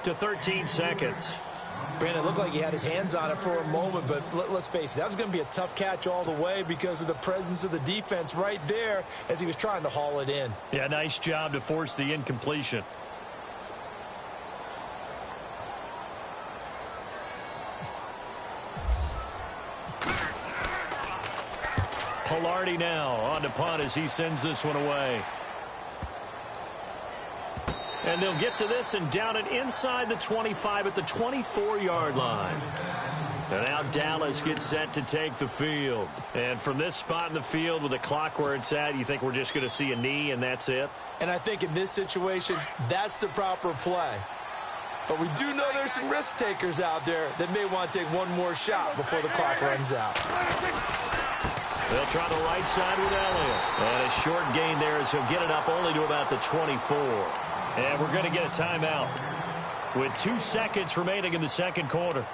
to 13 seconds. Brandon, it looked like he had his hands on it for a moment, but let's face it, that was going to be a tough catch all the way because of the presence of the defense right there as he was trying to haul it in. Yeah, nice job to force the incompletion. Pilardi now on to punt as he sends this one away. And they'll get to this and down it inside the 25 at the 24-yard line. And now Dallas gets set to take the field. And from this spot in the field with the clock where it's at, you think we're just going to see a knee and that's it? And I think in this situation, that's the proper play. But we do know there's some risk takers out there that may want to take one more shot before the clock runs out. They'll try the right side with Elliott. And a short gain there as he'll get it up only to about the 24. And we're going to get a timeout with 2 seconds remaining in the second quarter.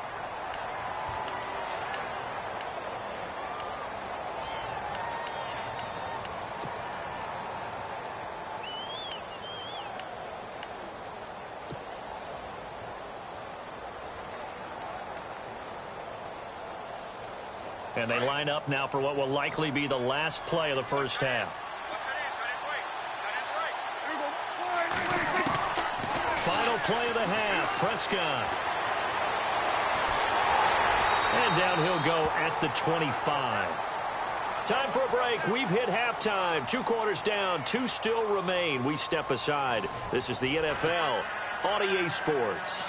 And they line up now for what will likely be the last play of the first half. Final play of the half, Prescott. And down he'll go at the 25. Time for a break. We've hit halftime. 2 quarters down, 2 still remain. We step aside. This is the NFL on EA Sports.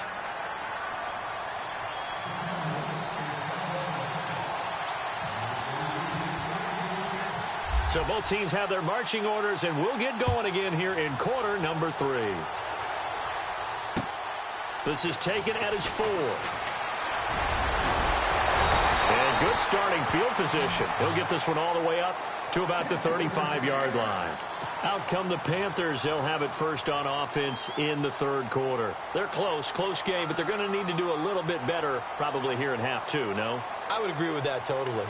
So both teams have their marching orders, and we'll get going again here in quarter number 3. This is taken at his 4. And good starting field position. He'll get this one all the way up to about the 35-yard line. Out come the Panthers. They'll have it first on offense in the third quarter. They're close game, but they're going to need to do a little bit better probably here in half 2, no? I would agree with that totally.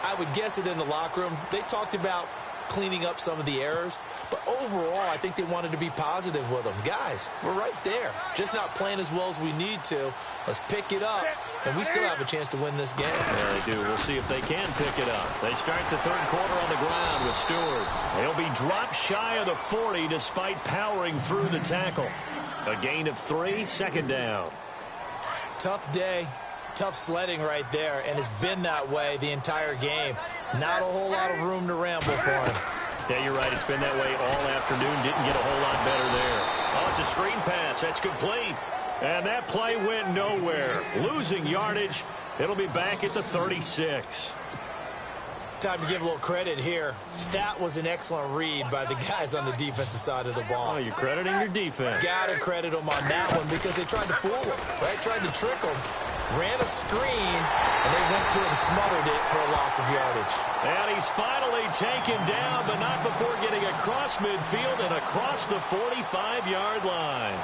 I would guess it in the locker room. They talked about cleaning up some of the errors, but overall, I think they wanted to be positive with them. Guys, we're right there. Just not playing as well as we need to. Let's pick it up, and we still have a chance to win this game. Yeah, they do. We'll see if they can pick it up. They start the third quarter on the ground with Stewart. He'll be dropped shy of the 40 despite powering through the tackle. A gain of 3, second down. Tough day. Tough sledding right there, and it's been that way the entire game. Not a whole lot of room to ramble for him. Yeah, you're right. It's been that way all afternoon. Didn't get a whole lot better there. Oh, it's a screen pass. That's complete. And that play went nowhere. Losing yardage. It'll be back at the 36. Time to give a little credit here. That was an excellent read by the guys on the defensive side of the ball. Oh, you're crediting your defense. Got to credit them on that one because they tried to fool him, right? Tried to trick him. Ran a screen, and they went to it and smothered it for a loss of yardage. And he's finally taken down, but not before getting across midfield and across the 45-yard line.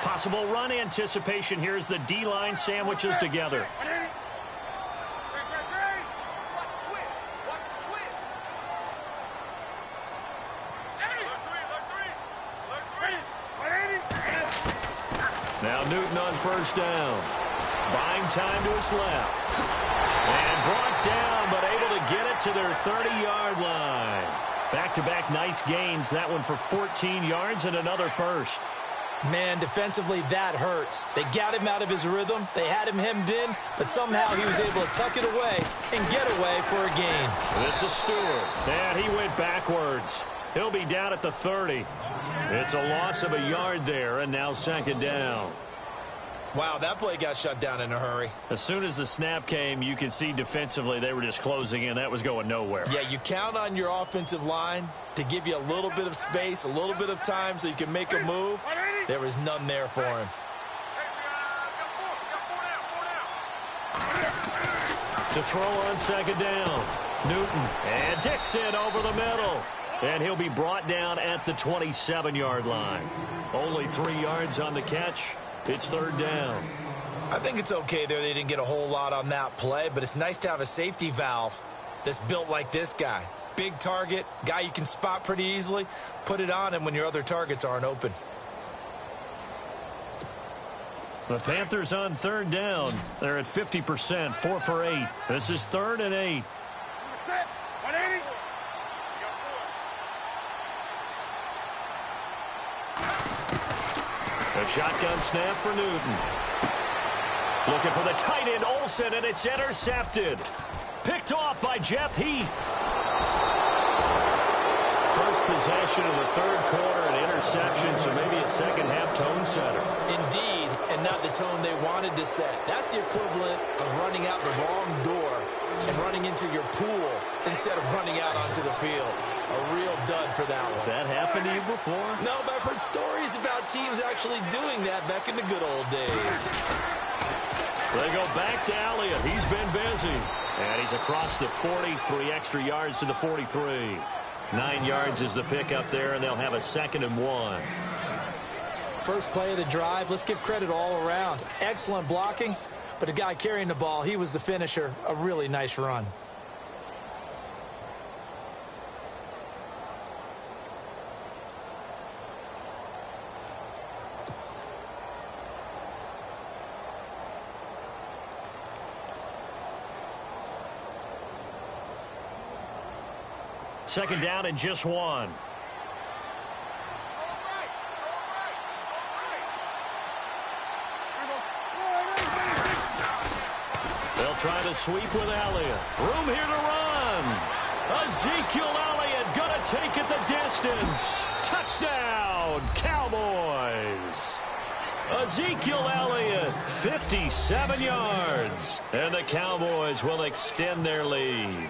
Possible run anticipation here as the D-line sandwiches together. Now Newton on first down. Buying time to his left. And brought down, but able to get it to their 30-yard line. Back-to-back nice gains. That one for 14 yards and another first. Man, defensively, that hurts. They got him out of his rhythm. They had him hemmed in, but somehow he was able to tuck it away and get away for a gain. This is Stewart. And he went backwards. He'll be down at the 30. It's a loss of a yard there, and now second down. Wow, that play got shut down in a hurry. As soon as the snap came, you could see defensively they were just closing in. That was going nowhere. Yeah, you count on your offensive line to give you a little bit of space, a little bit of time so you can make a move. There was none there for him. To throw on second down. Newton and Dixon over the middle. And he'll be brought down at the 27-yard line. Only 3 yards on the catch. It's third down. I think it's okay there. They didn't get a whole lot on that play, but it's nice to have a safety valve that's built like this guy. Big target, guy you can spot pretty easily. Put it on him when your other targets aren't open. The Panthers on third down. They're at 50%, 4 for 8. This is 3rd and 8. A shotgun snap for Newton. Looking for the tight end, Olsen, and it's intercepted. Picked off by Jeff Heath. First possession of the third quarter, an interception, so maybe a second-half tone setter. Indeed, and not the tone they wanted to set. That's the equivalent of running out the wrong door and running into your pool instead of running out onto the field. A real dud for that one. Has that happened to you before? No, but I've heard stories about teams actually doing that back in the good old days. They go back to Elliott. He's been busy. And he's across the 40, 3 extra yards to the 43. 9 yards is the pickup there, and they'll have a 2nd and 1. First play of the drive, let's give credit all around. Excellent blocking, but the guy carrying the ball, he was the finisher. A really nice run. Second down and just 1. They'll try to sweep with Elliott. Room here to run. Ezekiel Elliott going to take it the distance. Touchdown, Cowboys. Ezekiel Elliott, 57 yards. And the Cowboys will extend their lead.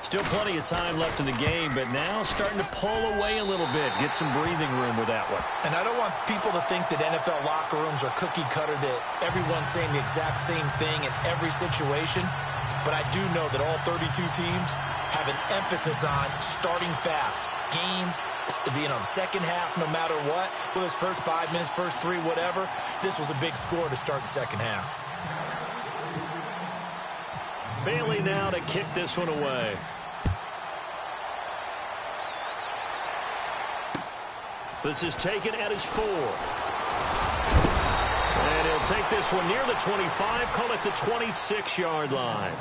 Still plenty of time left in the game, but now starting to pull away a little bit. Get some breathing room with that one. And I don't want people to think that NFL locker rooms are cookie cutter, that everyone's saying the exact same thing in every situation. But I do know that all 32 teams have an emphasis on starting fast. Game, the second half, no matter what. Whether it's first 5 minutes, first 3, whatever. This was a big score to start the second half. Bailey now to kick this one away. This is taken at his 4. And he'll take this one near the 25, call it the 26-yard line.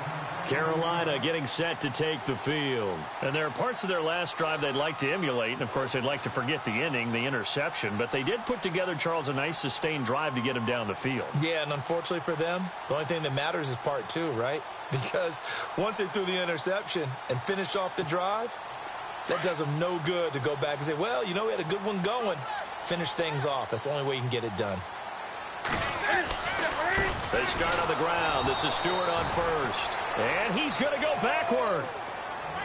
Carolina getting set to take the field. And there are parts of their last drive they'd like to emulate. And, of course, they'd like to forget the inning, the interception. But they did put together, Charles, a nice sustained drive to get him down the field. Yeah, and unfortunately for them, the only thing that matters is part 2, right? Because once they threw the interception and finished off the drive, that does them no good to go back and say, well, you know, we had a good one going. Finish things off. That's the only way you can get it done. They start on the ground. This is Stewart on first. And he's going to go backward.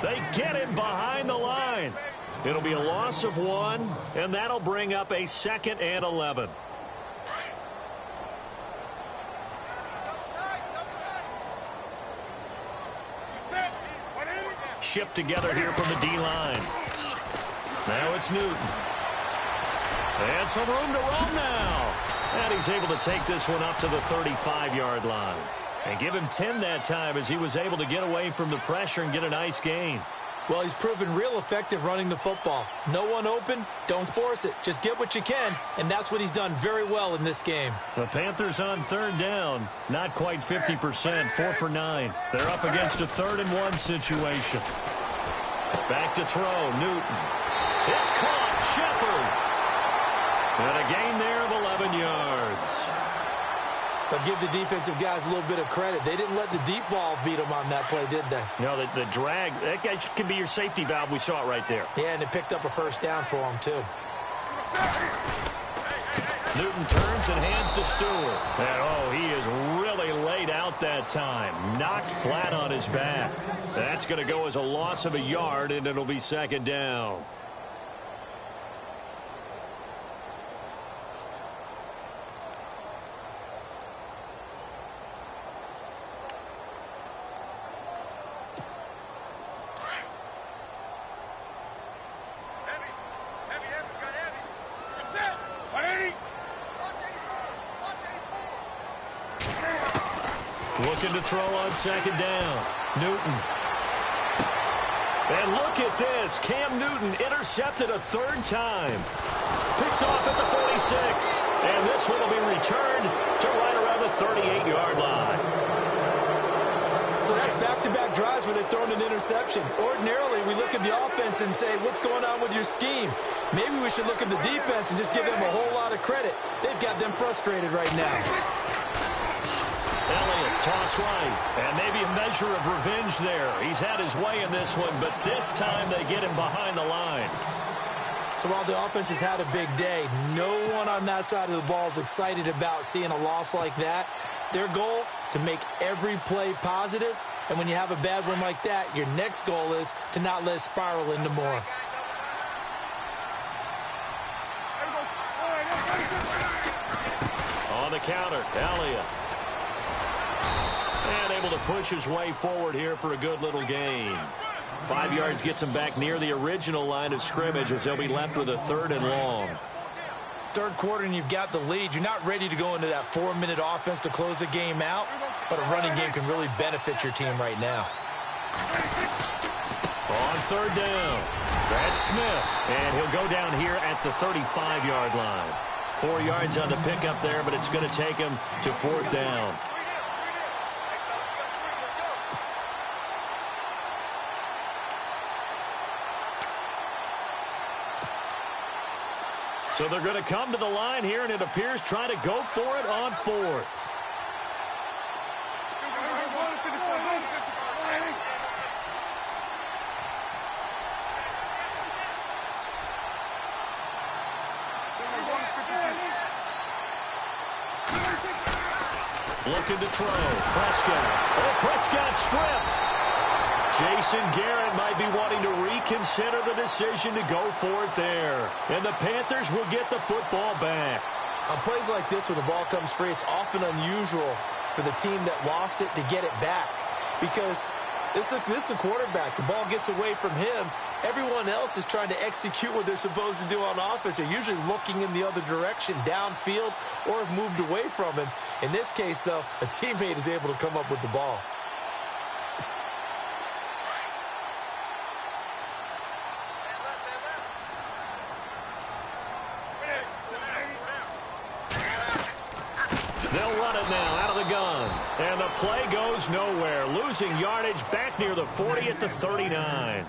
They get him behind the line. It'll be a loss of 1, and that'll bring up a 2nd and 11. Shift together here from the D-line. Now it's Newton. And some room to run now. And he's able to take this one up to the 35-yard line. And give him 10 that time as he was able to get away from the pressure and get a nice gain. Well, he's proven real effective running the football. No one open, don't force it. Just get what you can, and that's what he's done very well in this game. The Panthers on third down, not quite 50%, 4 for 9. They're up against a 3rd and 1 situation. Back to throw, Newton. It's caught, Shepard. And a gain there of 11 yards. But give the defensive guys a little bit of credit. They didn't let the deep ball beat them on that play, did they? No, the drag, that guy can be your safety valve. We saw it right there. Yeah, and it picked up a first down for him, too. Newton turns and hands to Stewart. And, oh, he is really laid out that time. Knocked flat on his back. That's going to go as a loss of a yard, and it'll be 2nd down. Looking to throw on 2nd down. Newton. And look at this. Cam Newton intercepted a third time. Picked off at the 46. And this one will be returned to right around the 38-yard line. So that's back-to-back drives where they've thrown an interception. Ordinarily, we look at the offense and say, what's going on with your scheme? Maybe we should look at the defense and just give them a whole lot of credit. They've got them frustrated right now. Elliott, toss right, and maybe a measure of revenge there. He's had his way in this one, but this time they get him behind the line. So while the offense has had a big day, no one on that side of the ball is excited about seeing a loss like that. Their goal, to make every play positive, and when you have a bad one like that, your next goal is to not let it spiral into more. On the counter, Elliott. And able to push his way forward here for a good little gain. 5 yards gets him back near the original line of scrimmage as they'll be left with a 3rd and long. Third quarter and you've got the lead. You're not ready to go into that 4-minute offense to close the game out, but a running game can really benefit your team right now. On 3rd down, that's Smith, and he'll go down here at the 35-yard line. 4 yards on the pickup there, but it's going to take him to 4th down. So they're going to come to the line here, and it appears trying to go for it on 4th. Looking to throw. Prescott. Oh, Prescott stripped. Jason Garrett might be wanting to reconsider the decision to go for it there. And the Panthers will get the football back. On plays like this where the ball comes free, it's often unusual for the team that lost it to get it back. Because this is the quarterback. The ball gets away from him. Everyone else is trying to execute what they're supposed to do on offense. They're usually looking in the other direction, downfield, or have moved away from him. In this case, though, a teammate is able to come up with the ball. They'll run it now out of the gun. And the play goes nowhere. Losing yardage back near the 40 at the 39.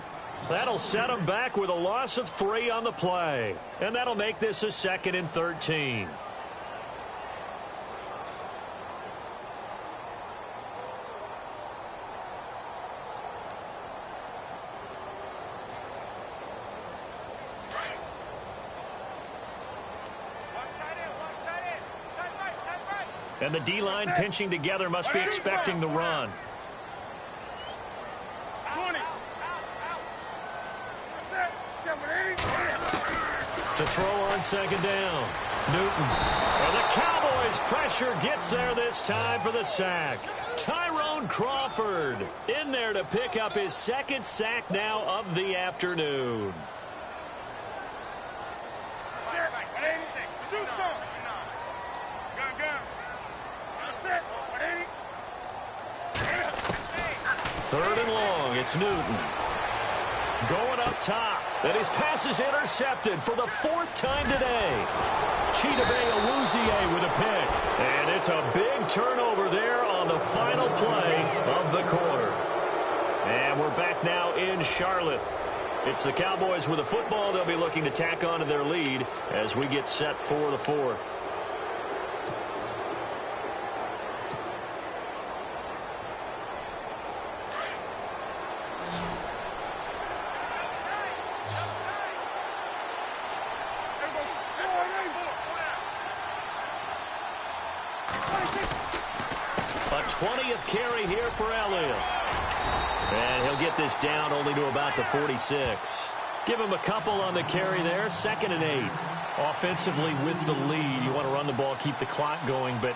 That'll set them back with a loss of 3 on the play. And that'll make this a 2nd and 13. And the D-line pinching together must be expecting the run. 20. To throw on 2nd down. Newton. And the Cowboys pressure gets there this time for the sack. Tyrone Crawford in there to pick up his 2nd sack now of the afternoon. Third and long, it's Newton. Going up top, and his pass is intercepted for the 4th time today. Chidobe Awuzie with a pick, and it's a big turnover there on the final play of the quarter. And we're back now in Charlotte. It's the Cowboys with a football. They'll be looking to tack on to their lead as we get set for the 4th. A 20th carry here for Elliott. And he'll get this down only to about the 46. Give him a couple on the carry there. 2nd and 8. Offensively with the lead, you want to run the ball, keep the clock going, but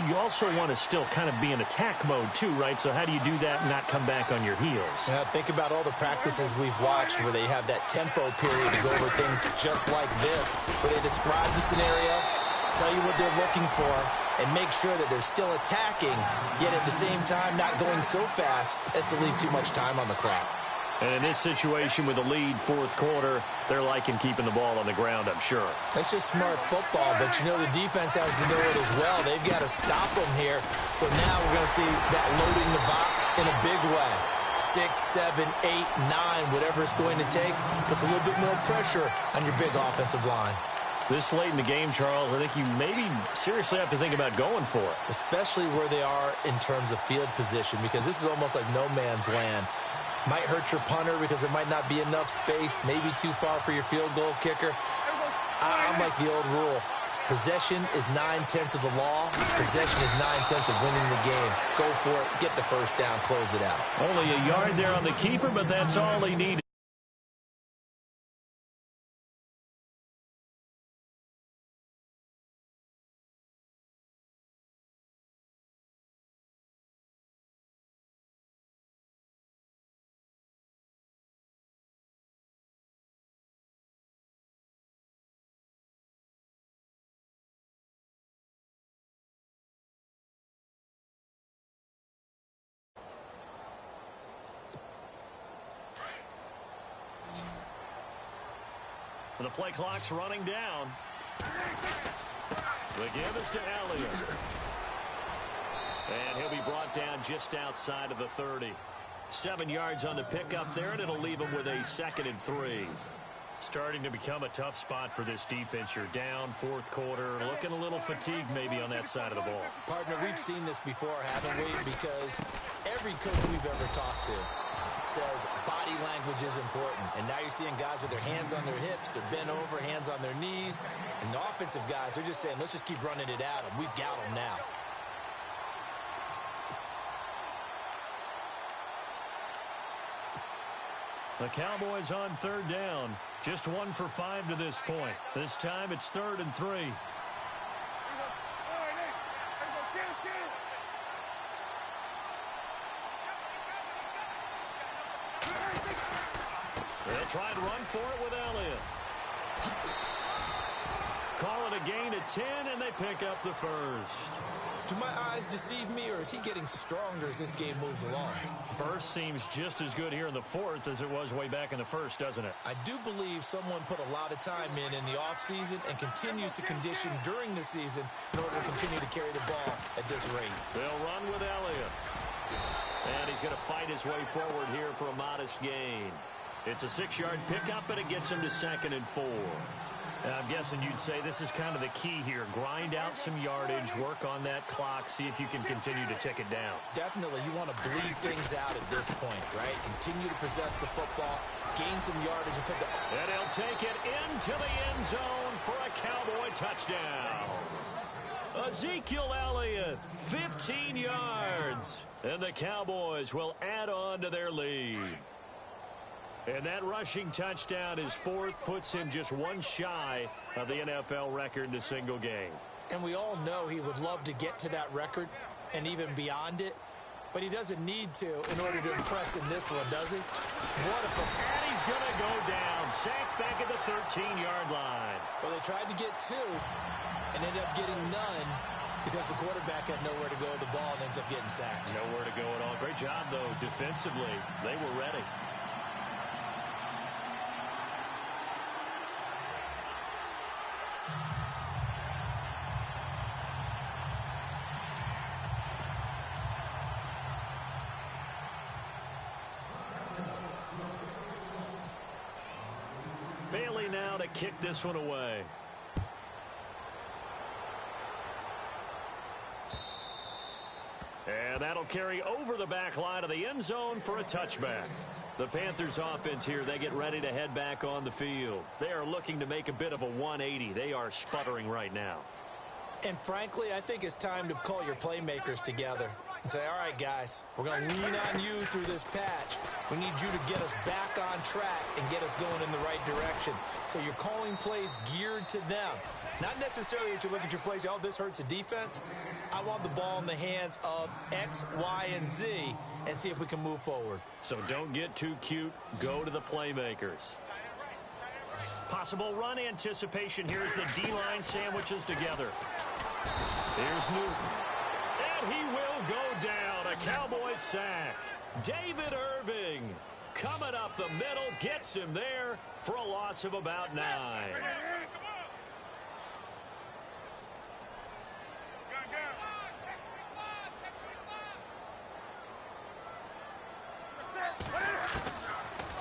you also want to still kind of be in attack mode too, right? So how do you do that and not come back on your heels? Yeah, think about all the practices we've watched where they have that tempo period to go over things just like this, where they describe the scenario, tell you what they're looking for, and make sure that they're still attacking, yet at the same time not going so fast as to leave too much time on the clock. And in this situation with the lead fourth quarter, they're liking keeping the ball on the ground, I'm sure. That's just smart football, but you know the defense has to know it as well. They've got to stop them here. So now we're going to see that loading the box in a big way. 6, 7, 8, 9, whatever it's going to take, puts a little bit more pressure on your big offensive line. This late in the game, Charles, I think you maybe seriously have to think about going for it. Especially where they are in terms of field position, because this is almost like no man's land. Might hurt your punter because there might not be enough space, maybe too far for your field goal kicker. I'm like the old rule. Possession is 9/10 of the law. Possession is 9/10 of winning the game. Go for it. Get the first down. Close it out. Only a yard there on the keeper, but that's all he needed. The play clock's running down. The give is to Elliott. And he'll be brought down just outside of the 30. 7 yards on the pickup there, and it'll leave him with a 2nd and 3. Starting to become a tough spot for this defense. You're down fourth quarter, looking a little fatigued maybe on that side of the ball. Partner, we've seen this before, haven't we? Because every coach we've ever talked to says body language is important. And now you're seeing guys with their hands on their hips, they're bent over, hands on their knees. And the offensive guys, they're just saying, let's just keep running it at them. We've got them now. The Cowboys on 3rd down. Just 1 for 5 to this point. This time it's 3rd and 3. They'll try and run for it with Elliott. Call it a gain of 10, and they pick up the first. Do my eyes deceive me, or is he getting stronger as this game moves along? Burst seems just as good here in the fourth as it was way back in the first, doesn't it? I do believe someone put a lot of time in the offseason and continues to condition during the season in order to continue to carry the ball at this rate. They'll run with Elliott. And he's going to fight his way forward here for a modest gain. It's a 6-yard pickup, and it gets him to 2nd and 4. I'm guessing you'd say this is kind of the key here. Grind out some yardage, work on that clock, see if you can continue to tick it down. Definitely. You want to bleed things out at this point, right? Continue to possess the football, gain some yardage, and put the... And he'll take it into the end zone for a Cowboy touchdown. Ezekiel Elliott, 15 yards. And the Cowboys will add on to their lead. And that rushing touchdown, his 4th, puts him just 1 shy of the NFL record in a single game. And we all know he would love to get to that record and even beyond it, but he doesn't need to in order to impress in this one, does he? What a... And he's going to go down, sacked back at the 13-yard line. Well, they tried to get 2 and ended up getting none because the quarterback had nowhere to go with the ball and ends up getting sacked. Nowhere to go at all. Great job, though, defensively. They were ready. Bailey now to kick this one away. And that'll carry over the back line of the end zone for a touchback. The Panthers offense here, they get ready to head back on the field. They are looking to make a bit of a 180. They are sputtering right now. And frankly, I think it's time to call your playmakers together and say, all right, guys, we're going to lean on you through this patch. We need you to get us back on track and get us going in the right direction. So you're calling plays geared to them. Not necessarily that you look at your plays, oh, this hurts the defense. I want the ball in the hands of X, Y, and Z and see if we can move forward. So don't get too cute. Go to the playmakers. Possible run anticipation here as the D-line sandwiches together. Here's Newton. And he will go down. A Cowboys sack. David Irving. coming up the middle, gets him there for a loss of about 9.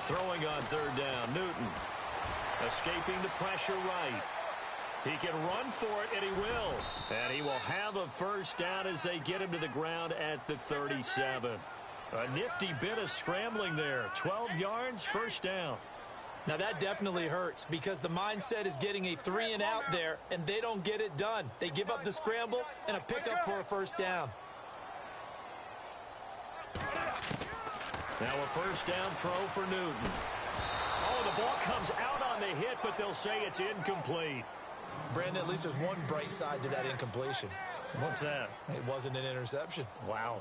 Throwing on third down, Newton. Escaping the pressure right. He can run for it, and he will. And he will have a first down as they get him to the ground at the 37. A nifty bit of scrambling there. 12 yards, first down. Now, that definitely hurts because the mindset is getting a 3-and-out there, and they don't get it done. They give up the scramble and a pickup for a first down. Now a first down throw for Newton. Oh, the ball comes out on the hit, but they'll say it's incomplete. Brandon, at least there's one bright side to that incompletion. What's that? It wasn't an interception. Wow.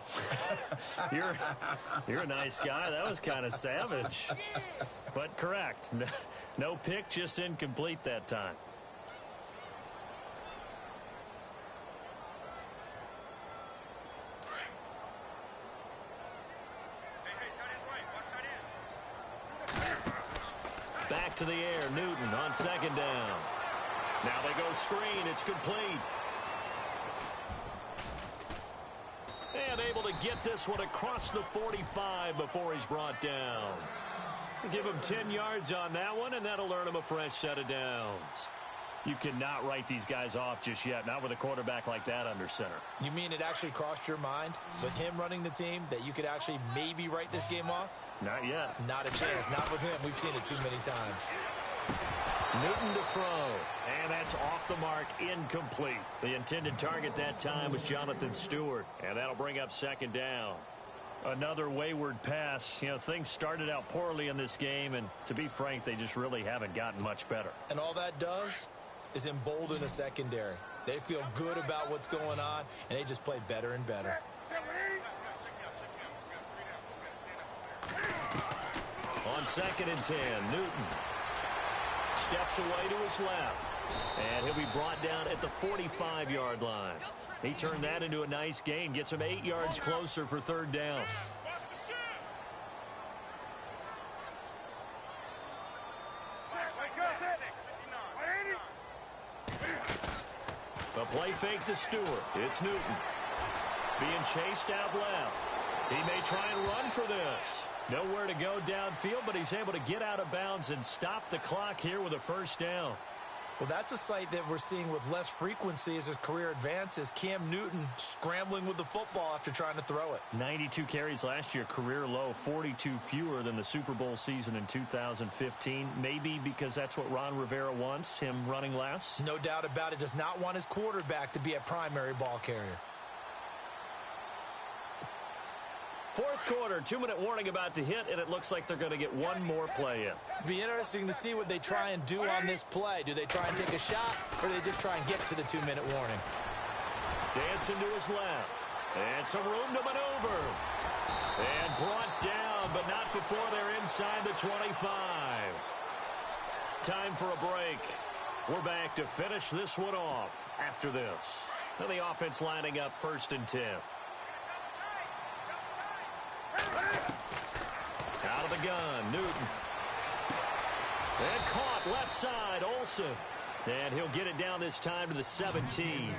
You're a nice guy. That was kind of savage. But correct. No pick, just incomplete that time. Back to the air, Newton on second down. Now they go screen, it's complete. And able to get this one across the 45 before he's brought down. Give him 10 yards on that one, and that'll earn him a fresh set of downs. You cannot write these guys off just yet, not with a quarterback like that under center. You mean it actually crossed your mind with him running the team that you could actually maybe write this game off? Not yet. Not a chance. Not with him. We've seen it too many times. Newton to throw, and that's off the mark, incomplete. The intended target that time was Jonathan Stewart, and that'll bring up second down. Another wayward pass. You know, things started out poorly in this game, and to be frank, they just really haven't gotten much better. And all that does is embolden the secondary. They feel good about what's going on, and they just play better and better. On second and 10, Newton steps away to his left. And he'll be brought down at the 45-yard line. He turned that into a nice gain, gets him 8 yards closer for third down. A play fake to Stewart. It's Newton. Being chased out left. He may try and run for this. Nowhere to go downfield, but he's able to get out of bounds and stop the clock here with a first down. Well, that's a sight that we're seeing with less frequency as his career advances. Cam Newton scrambling with the football after trying to throw it. 92 carries last year, career low, 42 fewer than the Super Bowl season in 2015. Maybe because that's what Ron Rivera wants, him running less? No doubt about it. Does not want his quarterback to be a primary ball carrier. Fourth quarter, 2-minute warning about to hit, and it looks like they're going to get one more play in. Be interesting to see what they try and do on this play. Do they try and take a shot, or do they just try and get to the 2-minute warning? Dancing to his left. And some room to maneuver. And brought down, but not before they're inside the 25. Time for a break. We're back to finish this one off after this. And the offense lining up first and 10. Out of the gun, Newton. And caught left side, Olsen. And he'll get it down this time to the 17.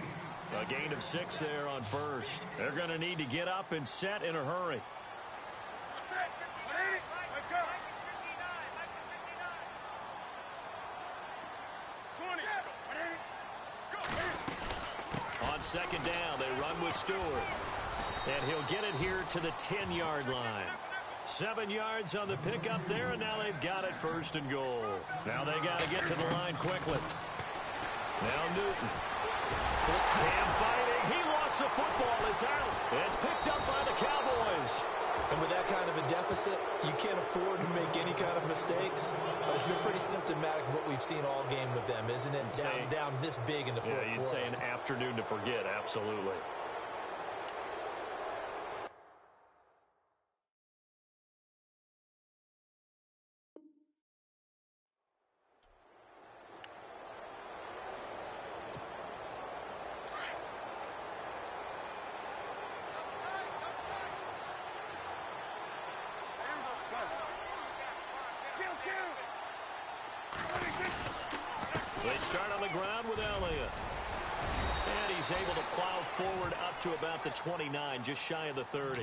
A gain of 6 there on first. They're going to need to get up and set in a hurry. On second down, they run with Stewart. And he'll get it here to the 10-yard line. 7 yards on the pickup there, and now they've got it first and goal. Now they got to get to the line quickly. Now Newton. Cam fighting. He lost the football. It's out. It's picked up by the Cowboys. And with that kind of a deficit, you can't afford to make any kind of mistakes. But it's been pretty symptomatic of what we've seen all game with them, isn't it? Down this big in the fourth quarter. Yeah, you'd say an afternoon to forget. Absolutely. They start on the ground with Elliott. And he's able to plow forward up to about the 29, just shy of the 30.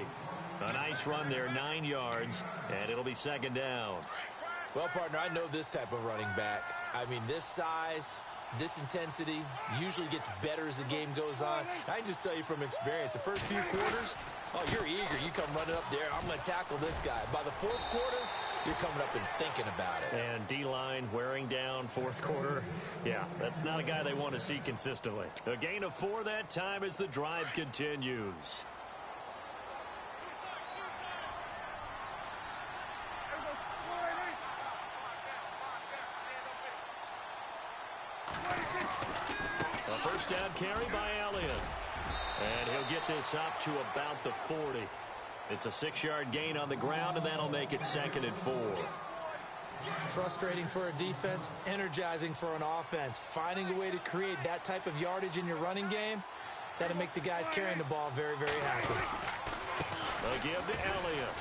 A nice run there, 9 yards, and it'll be second down. Well, partner, I know this type of running back. I mean, this size, this intensity usually gets better as the game goes on. I can just tell you from experience, the first few quarters, oh, you're eager. You come running up there, I'm going to tackle this guy. By the fourth quarter, you're coming up and thinking about it. And D-line wearing down fourth quarter. Yeah, that's not a guy they want to see consistently. A gain of 4 that time as the drive continues. A first down carry by Elliott. And he'll get this up to about the 40. It's a 6-yard gain on the ground, and that'll make it 2nd and 4. Frustrating for a defense, energizing for an offense. Finding a way to create that type of yardage in your running game, that'll make the guys carrying the ball very, very happy. A give to Elliott.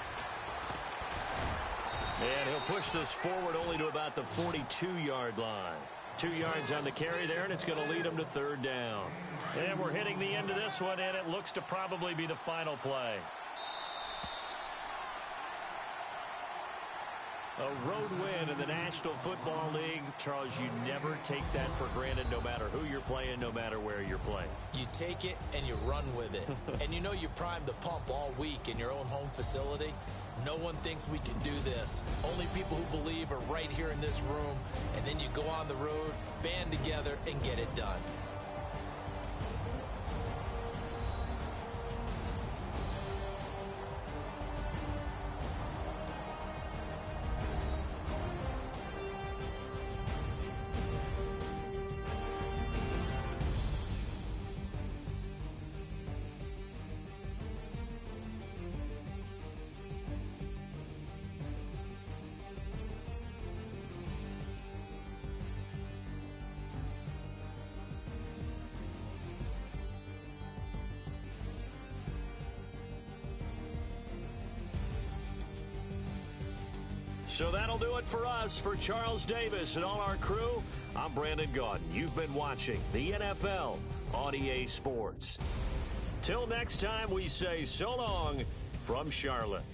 And he'll push this forward only to about the 42-yard line. 2 yards on the carry there, and it's going to lead him to 3rd down. And we're hitting the end of this one, and it looks to probably be the final play. A road win in the National Football League. Charles, you never take that for granted no matter who you're playing, no matter where you're playing. You take it and you run with it. And you know you primed the pump all week in your own home facility. No one thinks we can do this. Only people who believe are right here in this room. And then you go on the road, band together, and get it done. So that'll do it for us. For Charles Davis and all our crew, I'm Brandon Gaudin. You've been watching the NFL on EA Sports. Till next time, we say so long from Charlotte.